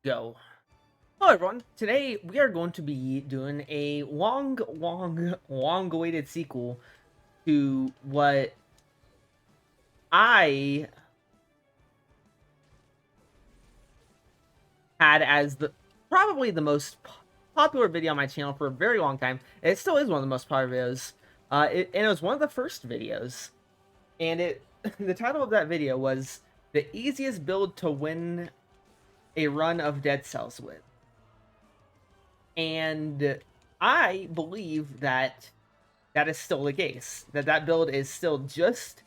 Go. Hello everyone, today we are going to be doing a long-awaited sequel to what I had as probably the most popular video on my channel for a very long time. It still is one of the most popular videos, and it was one of the first videos, and the title of that video was "The Easiest Build to Win a Run of Dead Cells With." And I believe that that is still the case. That build is still just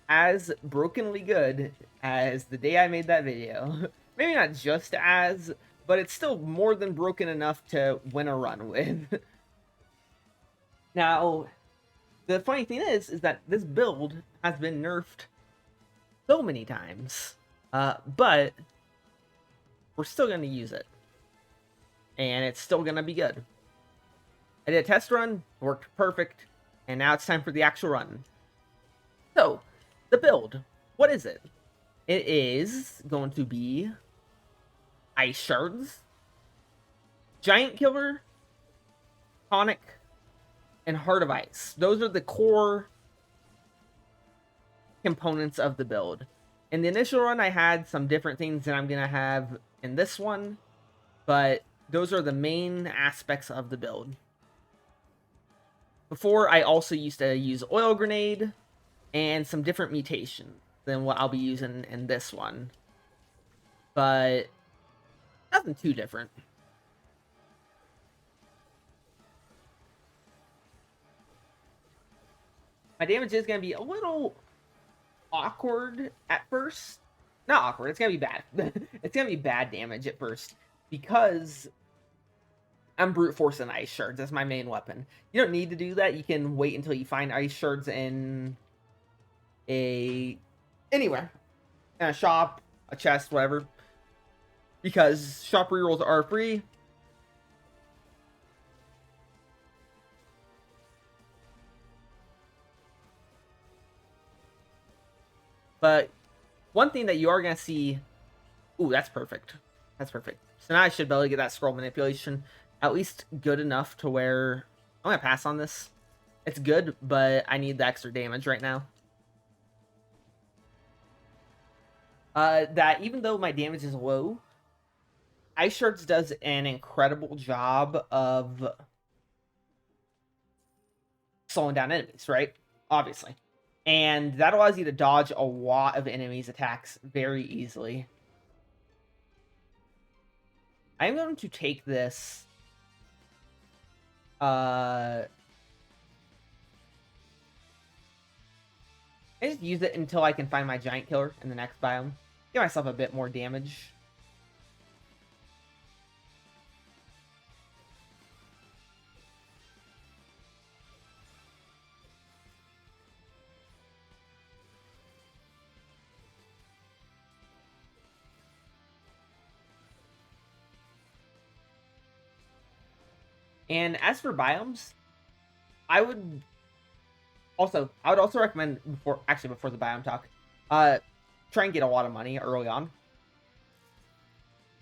as brokenly good as the day I made that video. Maybe not just as, but it's still more than broken enough to win a run with. Now, the funny thing is that this build has been nerfed so many times, but we're still going to use it. And it's still going to be good. I did a test run, worked perfect, and now it's time for the actual run. So, the build, what is it? It is going to be Ice Shards, Giant Killer, Tonic, and Heart of Ice. Those are the core components of the build. In the initial run, I had some different things that I'm going to have in this one, but those are the main aspects of the build. Before, I also used to use Oil Grenade and some different mutation than what I'll be using in this one. But nothing too different. My damage is going to be a little awkward at first. Not awkward, it's going to be bad. It's going to be bad damage at first because I'm brute forcing ice shards. That's my main weapon. You don't need to do that. You can wait until you find ice shards in anywhere. In a shop, a chest, whatever. Because shop rerolls are free. But one thing that you are going to see... Ooh, that's perfect. That's perfect. So now I should be able to get that scroll manipulation at least good enough to where I'm going to pass on this. It's good, but I need the extra damage right now. That even though my damage is low, Ice Shards does an incredible job of slowing down enemies, right? Obviously. And that allows you to dodge a lot of enemies' attacks very easily. I'm going to take this I just use it until I can find my giant killer in the next biome. Give myself a bit more damage. And as for biomes, I would also recommend before the biome talk, try and get a lot of money early on.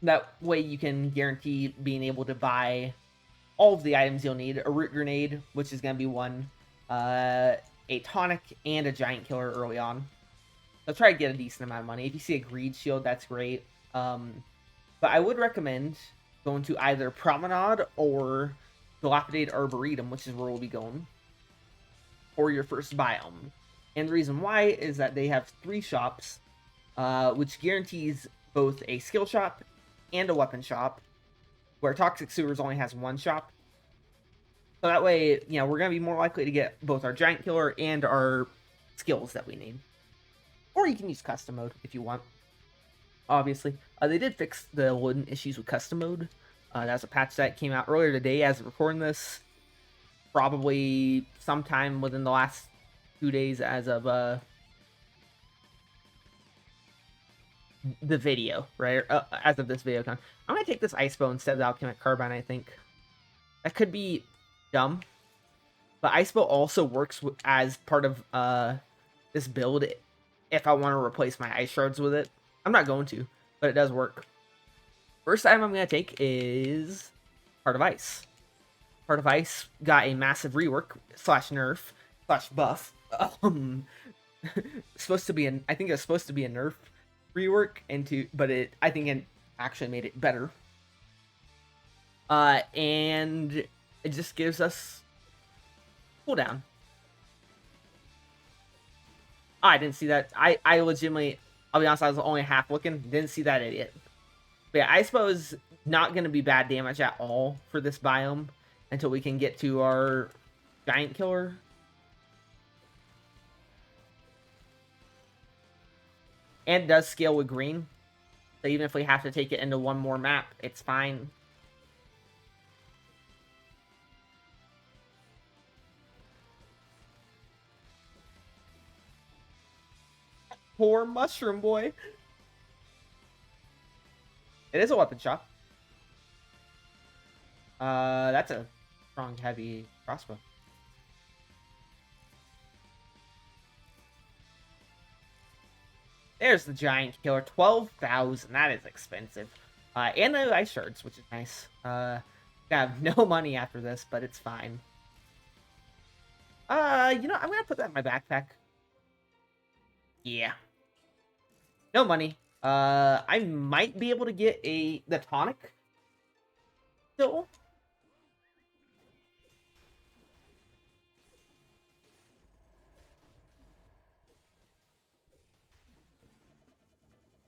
That way you can guarantee being able to buy all of the items you'll need. A root grenade, which is going to be one, a tonic, and a giant killer early on. So try to get a decent amount of money. If you see a greed shield, that's great. But I would recommend going to either Promenade or Dilapidated Arboretum, which is where we'll be going for your first biome. And the reason why is that they have 3 shops, which guarantees both a skill shop and a weapon shop, where Toxic Sewers only has 1 shop. So that way, you know, we're going to be more likely to get both our giant killer and our skills that we need. Or you can use custom mode if you want. Obviously, they did fix the loading issues with custom mode. That's a patch that came out earlier today as of recording this. Probably sometime within the last 2 days as of the video, right? As of this video. I'm going to take this Ice Bow instead of the Alchemic Carbine, I think. That could be dumb. But Ice Bow also works as part of this build if I want to replace my Ice Shards with it. I'm not going to, but it does work. First item I'm going to take is Heart of Ice. Heart of Ice got a massive rework slash nerf slash buff. Supposed to be I think it was supposed to be a nerf rework but I think it actually made it better. And it just gives us cooldown. Oh, I didn't see that. I legitimately, I'll be honest, I was only half looking. Didn't see that idiot. But yeah, I suppose not going to be bad damage at all for this biome until we can get to our giant killer. And it does scale with green. So even if we have to take it into one more map, it's fine. Poor mushroom boy. It is a weapon shop. That's a strong, heavy crossbow. There's the giant killer. 12,000. That is expensive. And the ice shards, which is nice. I have no money after this, but it's fine. You know, I'm gonna put that in my backpack. Yeah. No money. I might be able to get the tonic still.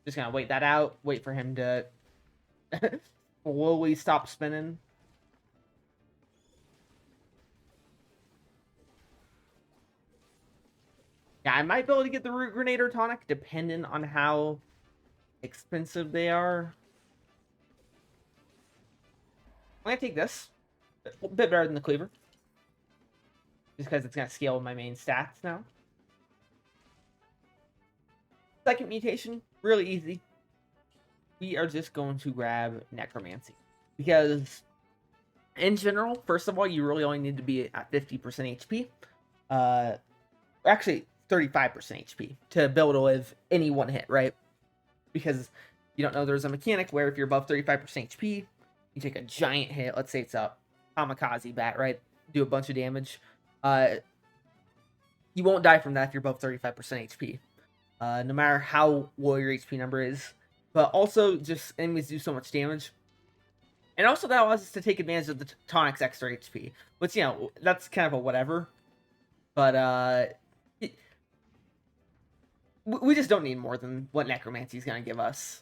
Just gonna wait that out. Wait for him to slowly stop spinning. Yeah, I might be able to get the root grenade or tonic, depending on how expensive they are. I'm gonna take this. A bit better than the cleaver. Just because it's gonna scale with my main stats now. Second mutation, really easy. We are just going to grab necromancy. Because in general, first of all, you really only need to be at 50% HP. Actually, 35% HP to be able to live any one hit, right? Because you don't know, there's a mechanic where if you're above 35% HP, you take a giant hit. Let's say it's a kamikaze bat, right? Do a bunch of damage. You won't die from that if you're above 35% HP. No matter how low your HP number is. But also, just enemies do so much damage. And also, that allows us to take advantage of the tonic's extra HP. Which, you know, that's kind of a whatever. But, we just don't need more than what necromancy is going to give us.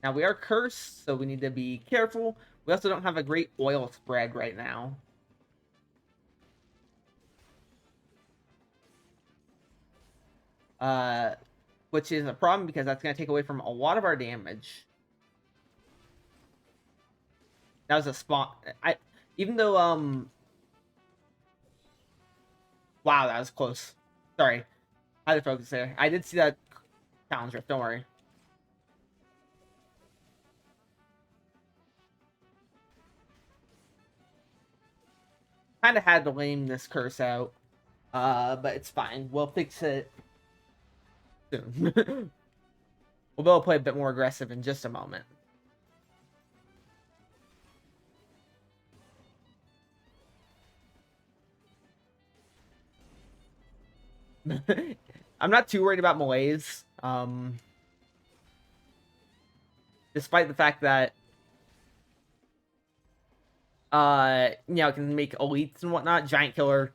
Now, we are cursed, so we need to be careful. We also don't have a great oil spread right now. Which is a problem because that's going to take away from a lot of our damage. That was a spot. Even though, wow, that was close. Sorry. I had to focus there. I did see that challenge rift, don't worry. Kind of had to lame this curse out. But it's fine. We'll fix it soon. We'll be able to play a bit more aggressive in just a moment. I'm not too worried about melees. Despite the fact that you know, it can make elites and whatnot. Giant Killer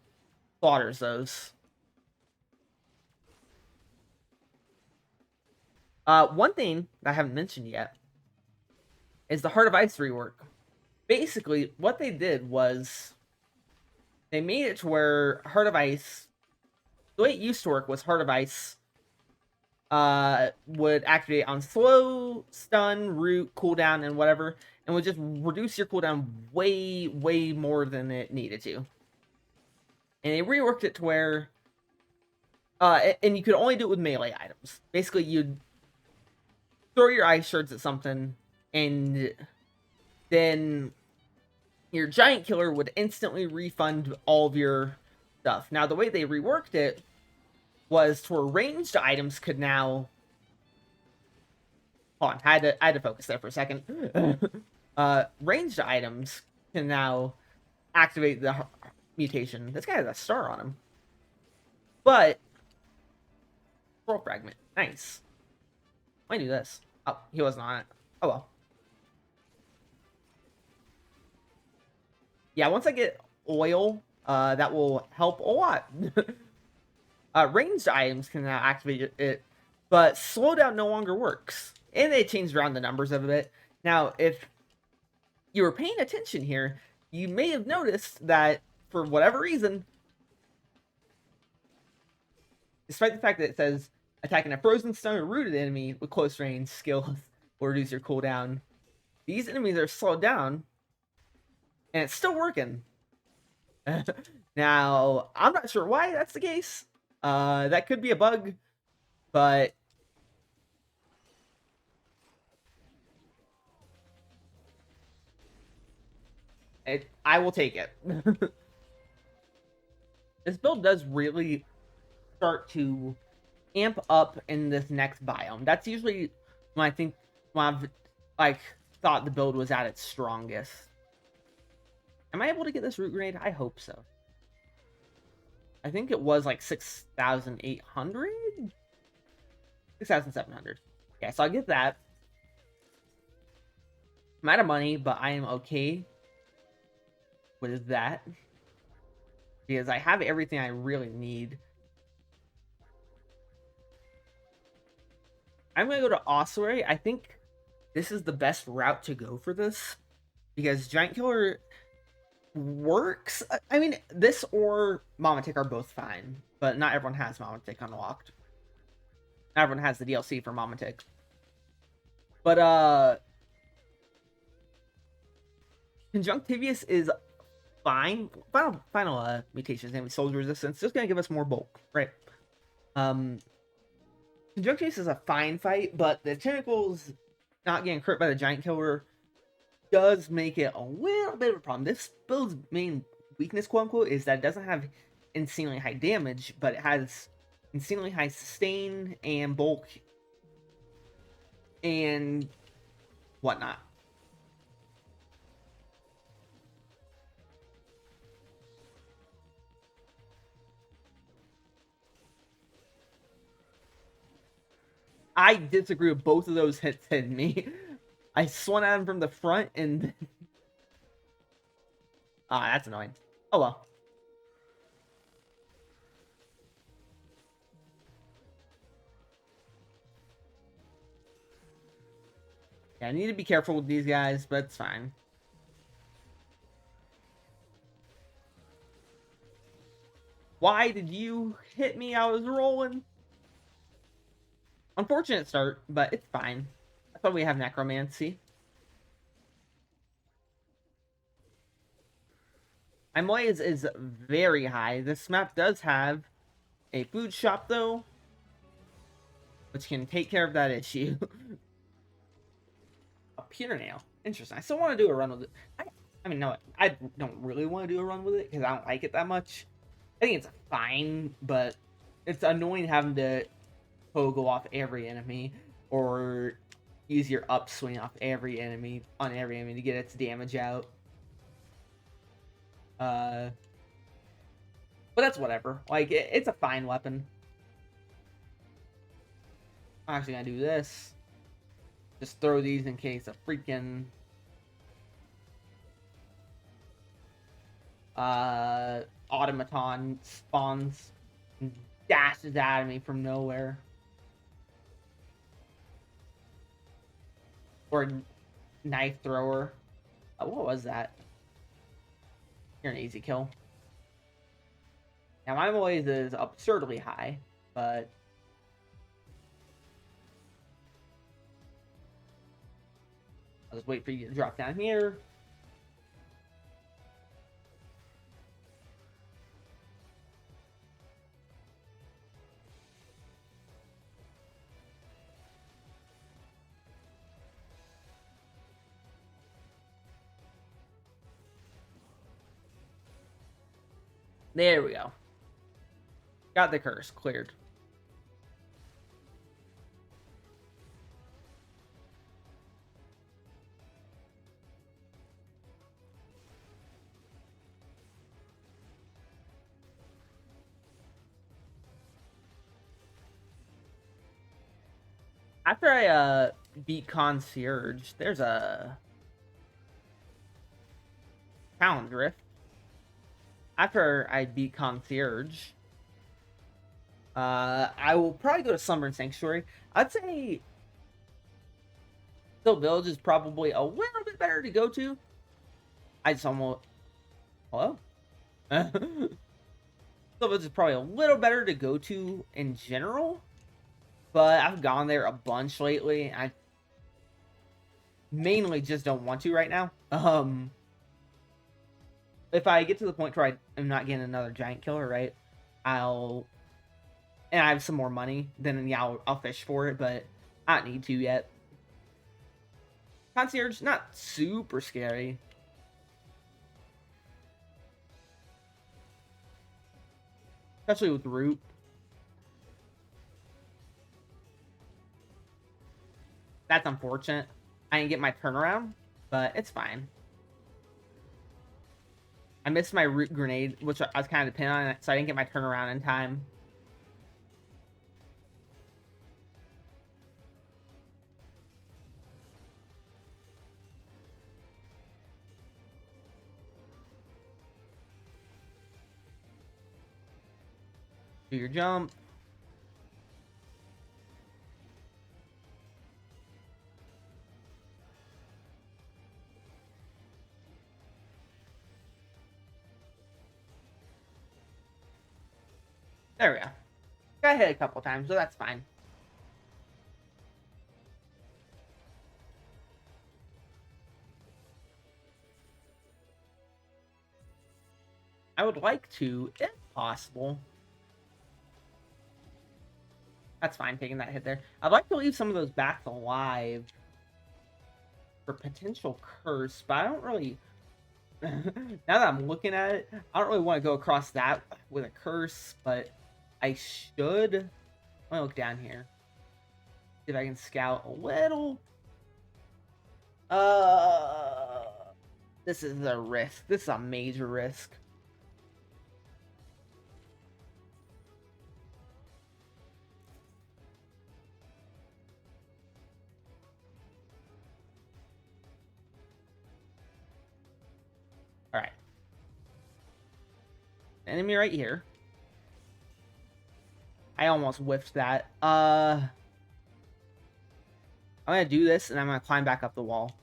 slaughters those. One thing that I haven't mentioned yet is the Heart of Ice rework. Basically, what they did was they made it to where Heart of Ice, the way it used to work was Heart of Ice would activate on slow, stun, root, cooldown, and whatever, and would just reduce your cooldown way, way more than it needed to. And they reworked it to where, and you could only do it with melee items. Basically, you'd throw your ice shards at something, and then your giant killer would instantly refund all of your stuff. Now, the way they reworked it was to where ranged items could now... Hold on, I had to focus there for a second. Ranged items can now activate the mutation. This guy has a star on him. But scroll fragment. Nice. I do this. Oh, he wasn't on it. Oh well. Yeah, once I get oil, that will help a lot. Ranged items can now activate it, but slowdown no longer works. And they changed around the numbers of it. Now, if you were paying attention here, you may have noticed that for whatever reason, despite the fact that it says attacking a frozen, stun, or rooted enemy with close range skills will reduce your cooldown, these enemies are slowed down, and it's still working. Now, I'm not sure why that's the case. That could be a bug, but I will take it. This build does really start to amp up in this next biome. That's usually when I think when I've like thought the build was at its strongest. Am I able to get this root grenade? I hope so. I think it was like 6,800? 6,700. Yeah, so I'll get that. I'm out of money, but I am okay with that. Because I have everything I really need. I'm going to go to Ossuary. I think this is the best route to go for this. Because Giant Killer works. I mean, this or Mamatic are both fine. But not everyone has Mamatic unlocked. Not everyone has the DLC for Mamatic. But, Conjunctivius is fine. Final mutation's name is Soldier Resistance. Just gonna give us more bulk, right? Conjunctivius is a fine fight, but the tentacles not getting crit by the Giant Killer does make it a little bit of a problem. This build's main weakness, quote unquote, is that it doesn't have insanely high damage, but it has insanely high sustain and bulk and whatnot. I disagree with both of those hits hitting me. I swung at him from the front and... that's annoying. Oh well. Yeah, I need to be careful with these guys, but it's fine. Why did you hit me? I was rolling. Unfortunate start, but it's fine. I thought we have necromancy. My moy is very high. This map does have a food shop, though, which can take care of that issue. A pewter nail. Interesting. I still want to do a run with it. I mean, no, I don't really want to do a run with it because I don't like it that much. I think it's fine, but it's annoying having to go off every enemy or use your upswing off every enemy to get its damage out. But that's whatever. Like, it's a fine weapon. I'm actually gonna do this. Just throw these in case a freaking automaton spawns and dashes at me from nowhere. Or knife thrower. What was that? You're an easy kill. Now my noise is absurdly high, but I'll just wait for you to drop down here. There we go. Got the curse cleared. After I beat Concierge, there's a challenge rift. After I beat Concierge, I will probably go to Slumber and Sanctuary. I'd say Still Village is probably a little bit better to go to. I just almost... Hello? Still Village is probably a little better to go to in general. But I've gone there a bunch lately. I mainly just don't want to right now. If I get to the point where I am not getting another giant killer, right, and I have some more money, then yeah, I'll fish for it, but I don't need to yet. Concierge, not super scary. Especially with Root. That's unfortunate. I didn't get my turnaround, but it's fine. I missed my root grenade, which I was kind of dependent on, so I didn't get my turnaround in time. Do your jump. There we go. Got hit a couple times, so that's fine. I would like to, if possible. That's fine, taking that hit there. I'd like to leave some of those bats alive for potential curse, but I don't really... now that I'm looking at it, I don't really want to go across that with a curse, but I should... Let me look down here. See if I can scout a little. This is a risk. This is a major risk. Alright. Enemy right here. I almost whiffed that. I'm gonna do this, and I'm gonna climb back up the wall.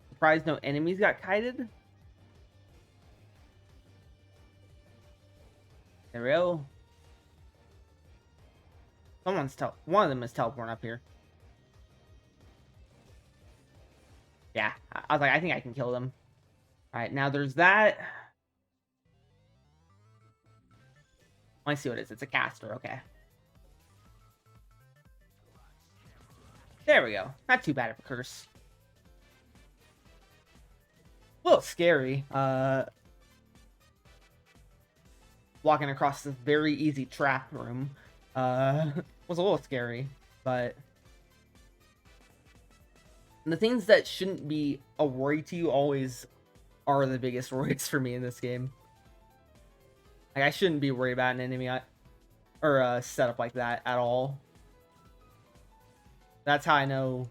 Surprised no enemies got kited. There we go. One of them is teleporting up here. Yeah, I was like, I think I can kill them. Alright, now there's that. Let me see what it is. It's a caster, okay. There we go. Not too bad of a curse. A little scary. Walking across this very easy trap room. Was a little scary, but... the things that shouldn't be a worry to you always are the biggest worries for me in this game. Like, I shouldn't be worried about an enemy or a setup like that at all. That's how I know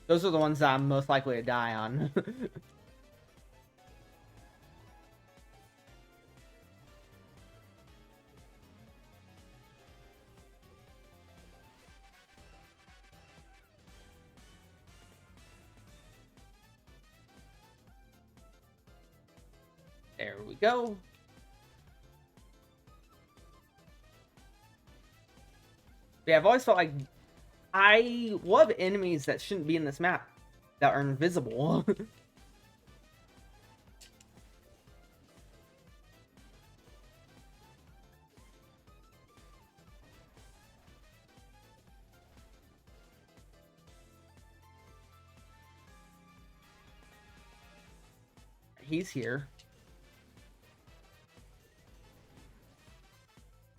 those are the ones that I'm most likely to die on. There we go. Yeah, I've always felt like I love enemies that shouldn't be in this map, that are invisible. He's here.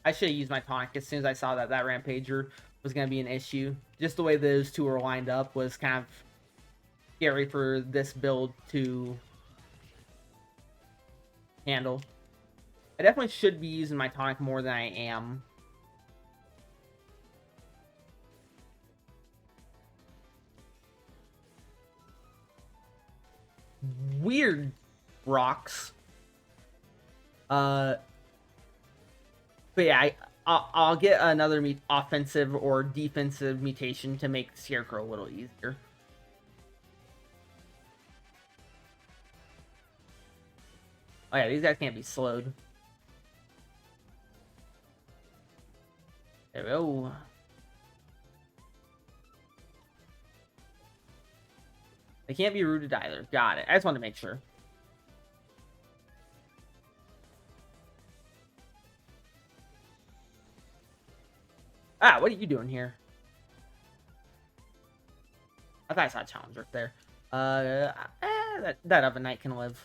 I should have used my tonic as soon as I saw that Rampager was going to be an issue. Just the way those two were lined up was kind of scary for this build to handle. I definitely should be using my tonic more than I am. Weird rocks. But yeah, I'll get another offensive or defensive mutation to make Scarecrow a little easier. Oh yeah, these guys can't be slowed. There we go. They can't be rooted either. Got it. I just wanted to make sure. Ah, what are you doing here? I thought I saw a challenger there. That other knight can live.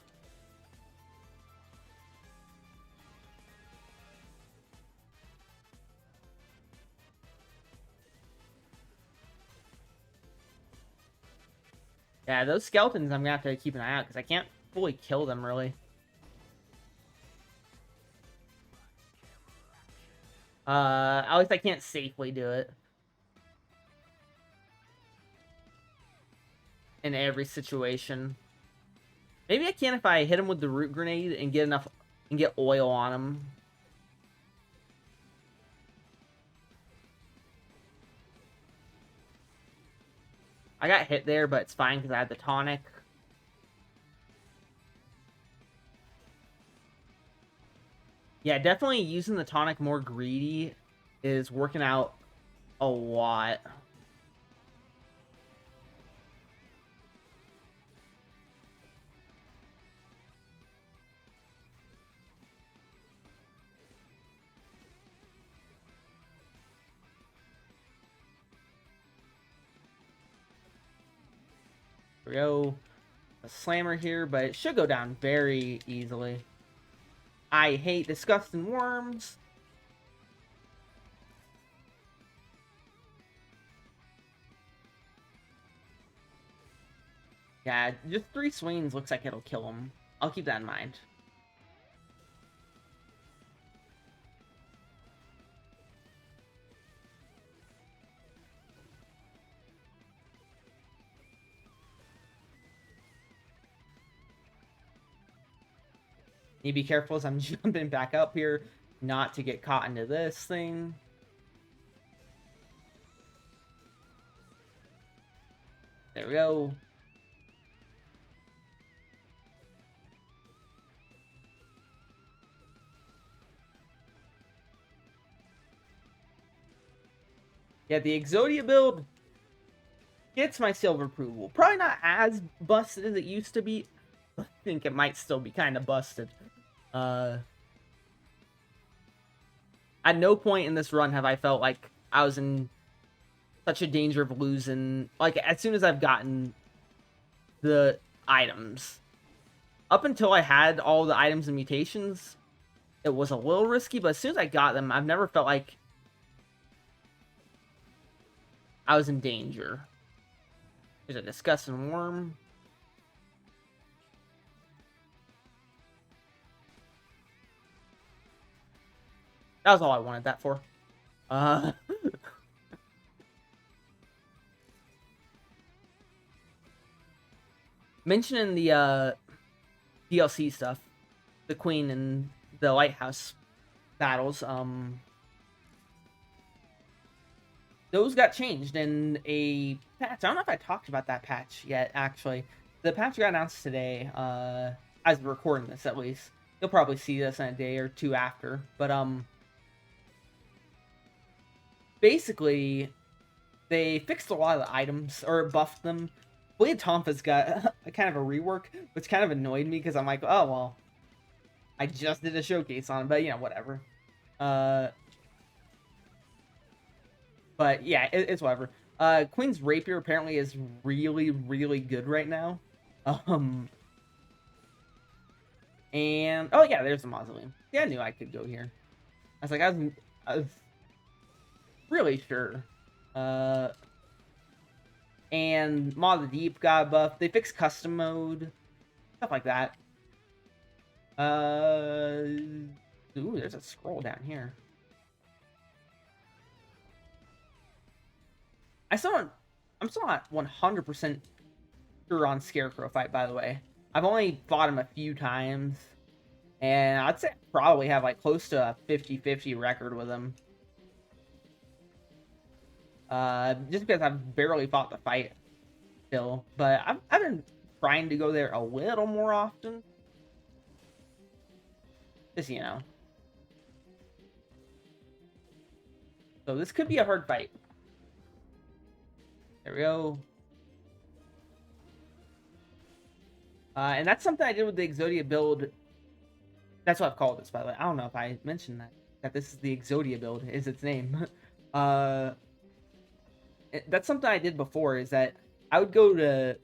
Yeah, those skeletons I'm gonna have to keep an eye out because I can't fully kill them really. At least I can't safely do it. In every situation. Maybe I can if I hit him with the root grenade and get enough and get oil on him. I got hit there, but it's fine because I had the tonic. Yeah, definitely using the tonic more greedy is working out a lot. There we go. A slammer here, but it should go down very easily. I hate disgusting worms. Yeah, just 3 swings looks like it'll kill him. I'll keep that in mind. Need to be careful as I'm jumping back up here, not to get caught into this thing. There we go. Yeah, the Exodia build gets my silver approval. Probably not as busted as it used to be. I think it might still be kind of busted. At no point in this run have I felt like I was in such a danger of losing. Like, as soon as I've gotten the items. Up until I had all the items and mutations, it was a little risky, but as soon as I got them, I've never felt like I was in danger. There's a disgusting worm. That was all I wanted that for. Mentioning the DLC stuff, the Queen and the Lighthouse battles, those got changed in a patch. I don't know if I talked about that patch yet, actually. The patch got announced today, as we're recording this at least. You'll probably see this in a day or two after, but basically, they fixed a lot of the items, or buffed them. Blade Tonfa's got a kind of a rework, which kind of annoyed me, because I'm like, oh, well, I just did a showcase on it, but, you know, whatever. But, yeah, it's whatever. Queen's Rapier apparently is really, really good right now. And, oh, yeah, there's the Mausoleum. Yeah, I knew I could go here. I was like, I was really sure. And Maw of the Deep got buffed. They fixed custom mode. Stuff like that. Ooh, there's a scroll down here. I'm still not 100% sure on Scarecrow fight, by the way. I've only fought him a few times, and I'd say I probably have like close to a 50-50 record with him. Just because I've barely fought the fight still, but I've been trying to go there a little more often. Just, you know. So this could be a hard fight. There we go. And that's something I did with the Exodia build. That's what I've called this, by the way. I don't know if I mentioned that this is the Exodia build, is its name. That's something I did before, is that I would go to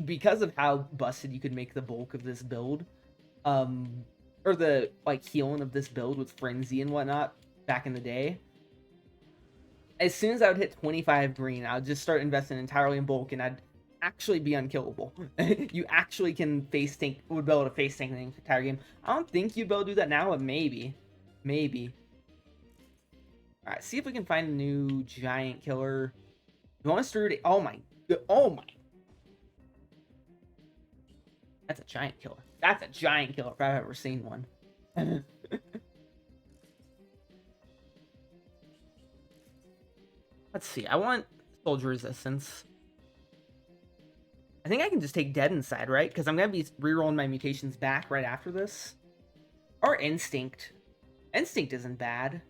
because of how busted you could make the bulk of this build, or the like healing of this build with Frenzy and whatnot back in the day. As soon as I would hit 25 green, I would just start investing entirely in bulk, and I'd actually be unkillable. You actually would be able to face tank the entire game. I don't think you'd be able to do that now, but maybe. All right, see if we can find a new giant killer. You want us to? Oh my! That's a giant killer. That's a giant killer if I've ever seen one. Let's see. I want soldier resistance. I think I can just take dead inside, right? Because I'm going to be rerolling my mutations back right after this. Or instinct. Instinct isn't bad.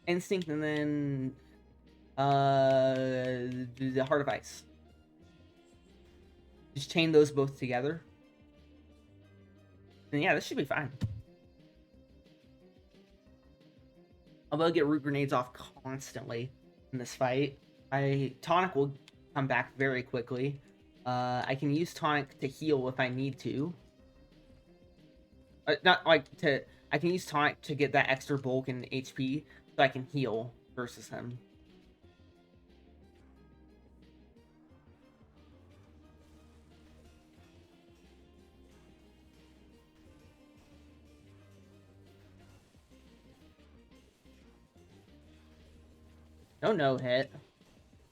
Instinct and then the Heart of Ice. Just chain those both together. And yeah, this should be fine. I'll be able to get root grenades off constantly in this fight. Tonic will come back very quickly. I can use Tonic to heal if I need to. I can use Tonic to get that extra bulk and HP so I can heal versus him. No hit.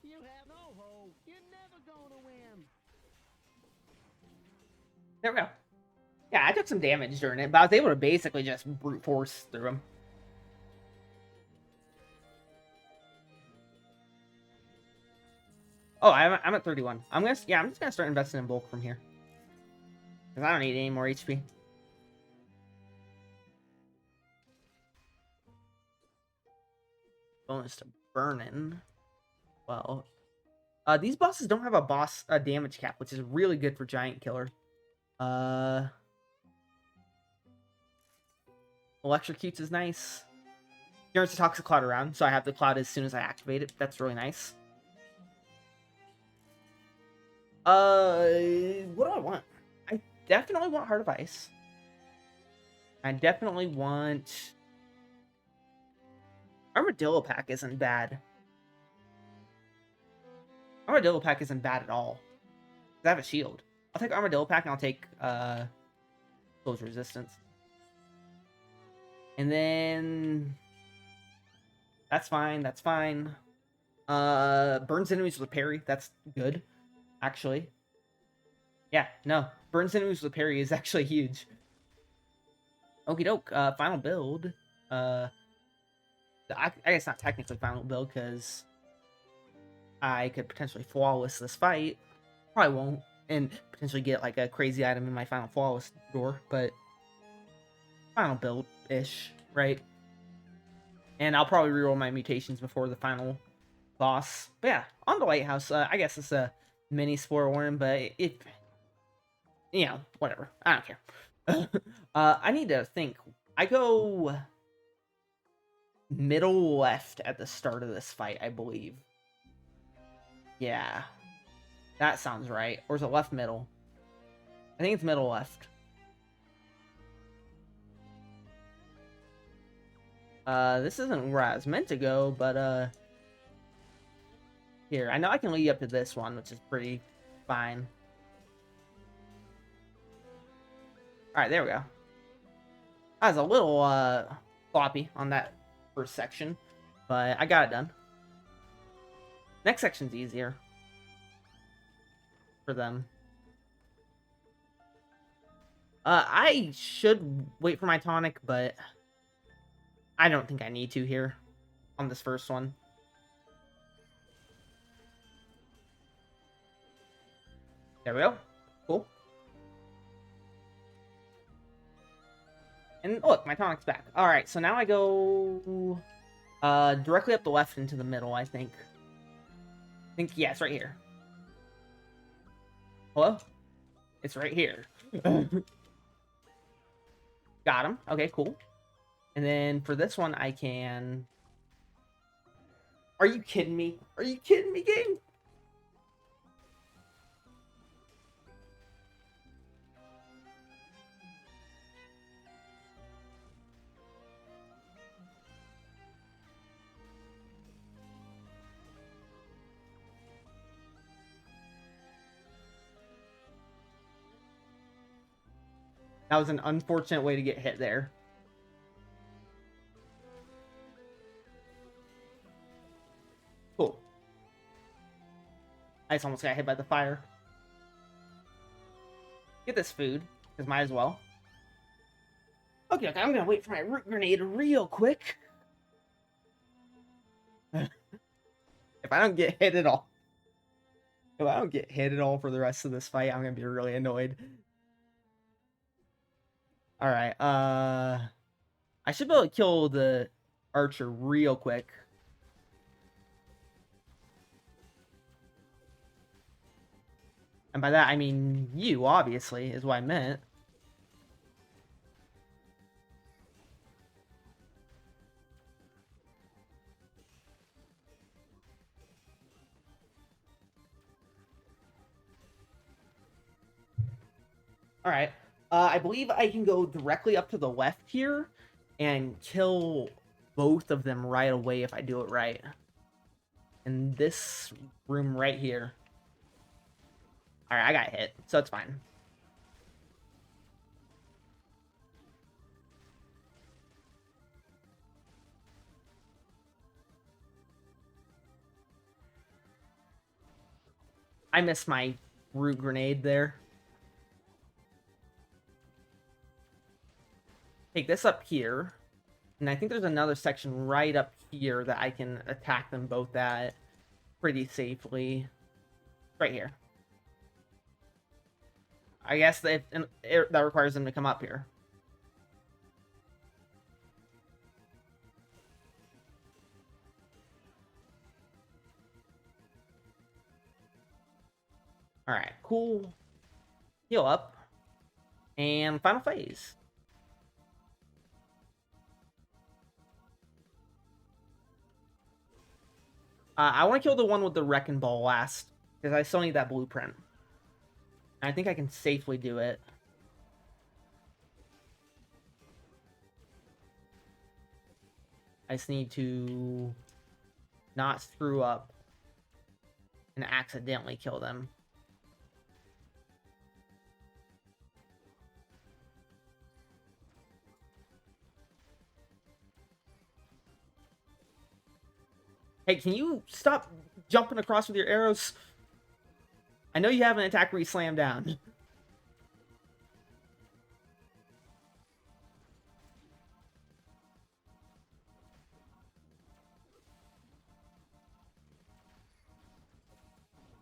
You have no hope. You're never gonna win. There we go. Yeah, I took some damage during it, but I was able to basically just brute force through him. Oh, I'm at 31. I'm just gonna start investing in bulk from here. Because I don't need any more HP. Bonus to burning. Well, these bosses don't have a damage cap, which is really good for giant killer. Electrocutes is nice. Generates a toxic cloud around, so I have the cloud as soon as I activate it. That's really nice. What do I want? I definitely want Heart of Ice. I definitely want... Armadillo Pack isn't bad. Armadillo Pack isn't bad at all. I have a shield. I'll take Armadillo Pack and I'll take Close Resistance. And then... That's fine, that's fine. Burns enemies with a parry, that's good, actually. Yeah, no. Burns enemies with a parry is actually huge. Okie doke, final build. I guess not technically final build, because I could potentially flawless this fight. Probably won't. And potentially get like a crazy item in my final flawless door, but final build-ish, right? And I'll probably reroll my mutations before the final boss. But yeah, on the lighthouse, I guess it's a mini spoiler warning, but if, you know, whatever. I don't care. I need to think. I go middle left at the start of this fight, I believe. Yeah. That sounds right. Or is it left middle? I think it's middle left. This isn't where I was meant to go, but, here, I know I can lead you up to this one, which is pretty fine. Alright, there we go. I was a little sloppy on that first section, but I got it done. Next section's easier for them. I should wait for my tonic, but I don't think I need to here on this first one. There we go. Cool. And look, my tonic's back. All right, so now I go directly up the left into the middle, I think. Yeah, it's right here. Hello? It's right here. Got him. Okay, cool. And then for this one, I can... Are you kidding me? Are you kidding me, game? That was an unfortunate way to get hit there. Cool. I just almost got hit by the fire. Get this food, because might as well. Okay, I'm gonna wait for my root grenade real quick. If I don't get hit at all. If I don't get hit at all for the rest of this fight, I'm gonna be really annoyed. Alright, I should be able to kill the archer real quick. And by that, I mean you, obviously, is what I meant. Alright. I believe I can go directly up to the left here and kill both of them right away if I do it right. In this room right here. Alright, I got hit, so it's fine. I missed my root grenade there. Take this up here. And I think there's another section right up here that I can attack them both at pretty safely. Right here. I guess that requires them to come up here. Alright, cool. Heal up. And final phase. I want to kill the one with the wrecking ball last, because I still need that blueprint. I think I can safely do it. I just need to not screw up and accidentally kill them. Hey, can you stop jumping across with your arrows? I know you have an attack where you slam down.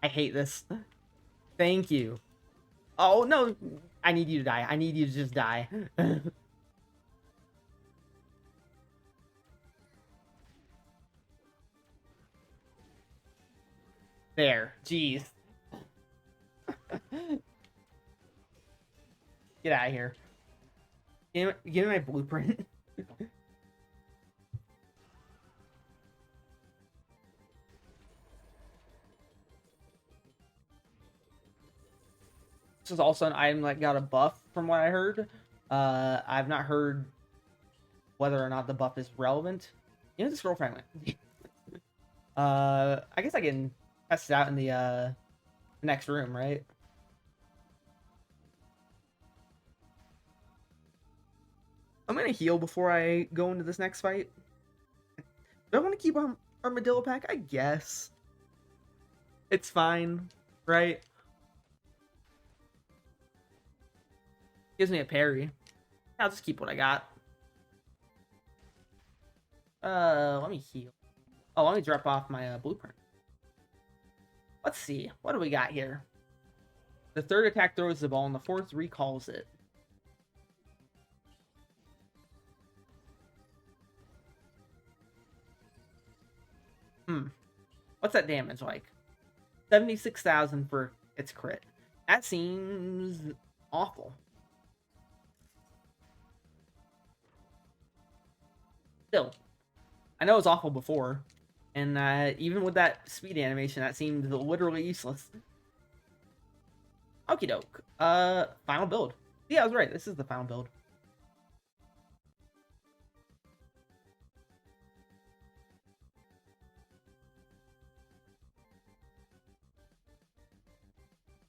I hate this. Thank you. Oh, no. I need you to die. I need you to just die. There. Jeez. Get out of here. Give me my blueprint. This is also an item that got a buff from what I heard. I've not heard whether or not the buff is relevant. You know, the scroll fragment. I guess I can test it out in the next room, right? I'm gonna heal before I go into this next fight. Do I want to keep Armadillo pack? I guess. It's fine, right? Gives me a parry. I'll just keep what I got. Let me heal. Oh, let me drop off my blueprint. Let's see. What do we got here? The third attack throws the ball, and the fourth recalls it. What's that damage like? 76,000 for its crit. That seems awful. Still, I know it was awful before, and even with that speed animation, that seemed literally useless. Okie doke. Final build. Yeah, I was right. This is the final build.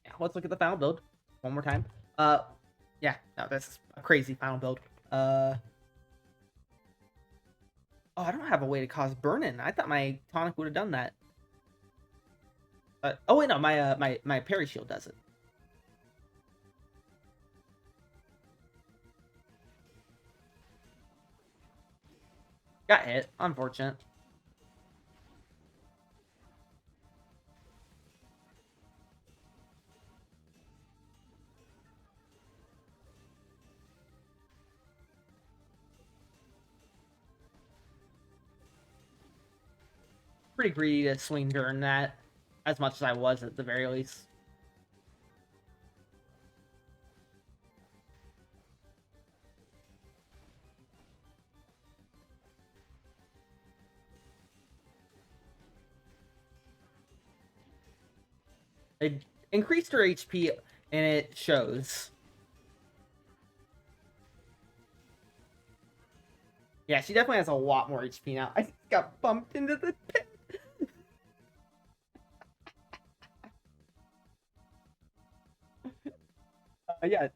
Yeah, let's look at the final build one more time. Yeah, no, this is a crazy final build. Oh, I don't have a way to cause burn-in. I thought my tonic would have done that. Oh wait, no, my parry shield does it. Got hit. Unfortunate. Pretty greedy to swing during that, as much as I was at the very least. It increased her HP, and it shows. Yeah, she definitely has a lot more HP now. I just got bumped into the pit. Yeah,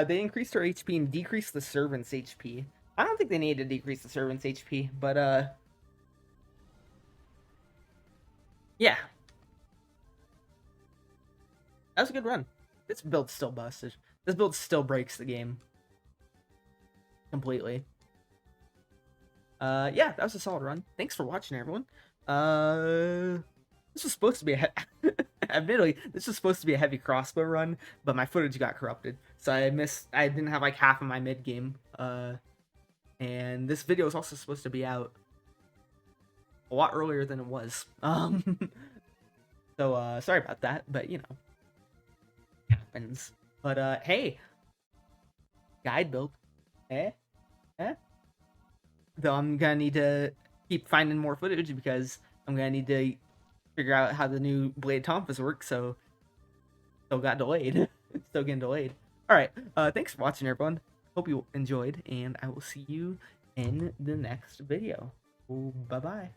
they increased her HP and decreased the servant's HP. I don't think they need to decrease the servant's HP, but yeah, that was a good run. This build's still busted. This build still breaks the game completely. Yeah, that was a solid run. Thanks for watching, everyone. This was supposed to be admittedly, this was supposed to be a heavy crossbow run, but my footage got corrupted, so I didn't have like half of my mid game. And this video is also supposed to be out a lot earlier than it was. So sorry about that, but you know, it happens. But hey, guide build, eh? Though I'm gonna need to keep finding more footage because I'm gonna need to figure out how the new blade compass works. So still got delayed. It's still getting delayed. All right. Thanks for watching, everyone. Hope you enjoyed, and I will see you in the next video. Bye bye.